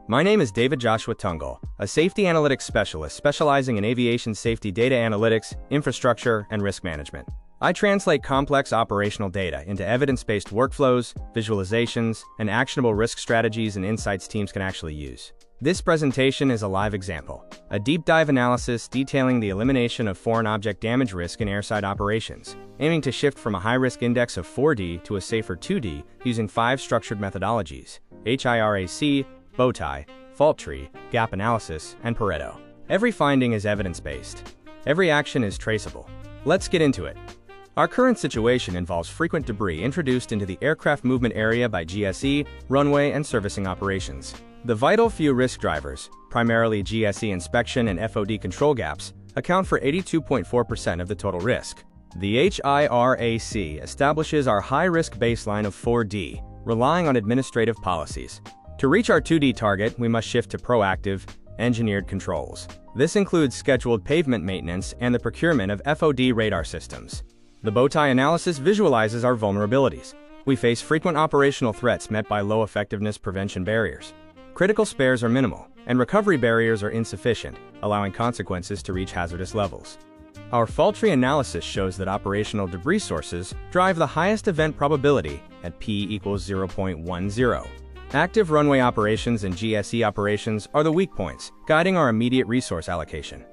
My name is David Joshua Tungle, a safety analytics specialist specializing in aviation safety data analytics, infrastructure, and risk management. I translate complex operational data into evidence-based workflows, visualizations, and actionable risk strategies and insights teams can actually use. This presentation is a live example, a deep dive analysis detailing the elimination of foreign object damage risk in airside operations, aiming to shift from a high-risk index of 4D to a safer 2D using 5 structured methodologies: HIRAC, bowtie, fault tree, gap analysis, and Pareto. Every finding is evidence-based. Every action is traceable. Let's get into it. Our current situation involves frequent debris introduced into the aircraft movement area by GSE, runway, and servicing operations. The vital few risk drivers, primarily GSE inspection and FOD control gaps, account for 82.4% of the total risk. The HIRAC establishes our high-risk baseline of 4D, relying on administrative policies. To reach our 2D target, we must shift to proactive, engineered controls. This includes scheduled pavement maintenance and the procurement of FOD radar systems. The bowtie analysis visualizes our vulnerabilities. We face frequent operational threats met by low effectiveness prevention barriers. Critical spares are minimal, and recovery barriers are insufficient, allowing consequences to reach hazardous levels. Our fault tree analysis shows that operational debris sources drive the highest event probability at P equals 0.10. Active runway operations and GSE operations are the weak points, guiding our immediate resource allocation.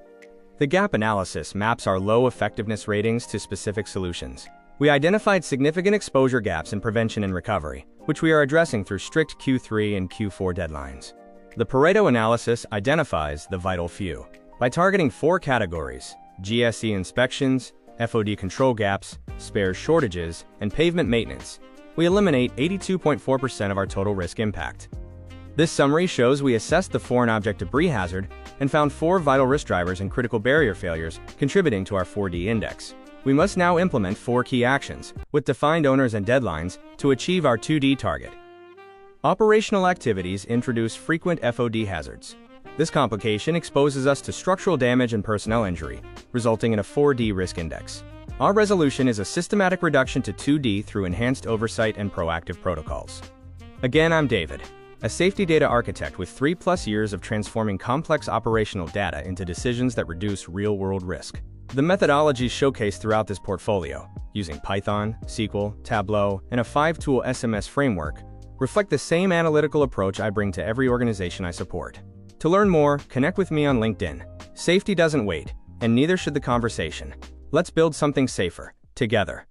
The gap analysis maps our low effectiveness ratings to specific solutions. We identified significant exposure gaps in prevention and recovery, which we are addressing through strict Q3 and Q4 deadlines. The Pareto analysis identifies the vital few. By targeting 4 categories: GSE inspections, FOD control gaps, spares shortages, and pavement maintenance, we eliminate 82.4% of our total risk impact. This summary shows we assessed the foreign object debris hazard and found 4 vital risk drivers and critical barrier failures contributing to our 4D index. We must now implement 4 key actions, with defined owners and deadlines, to achieve our 2D target. Operational activities introduce frequent FOD hazards. This complication exposes us to structural damage and personnel injury, resulting in a 4D risk index. Our resolution is a systematic reduction to 2D through enhanced oversight and proactive protocols. Again, I'm David, a safety data architect with 3+ years of transforming complex operational data into decisions that reduce real-world risk. The methodologies showcased throughout this portfolio, using Python, SQL, Tableau, and a 5-tool SMS framework, reflect the same analytical approach I bring to every organization I support. To learn more, connect with me on LinkedIn. Safety doesn't wait, and neither should the conversation. Let's build something safer, together.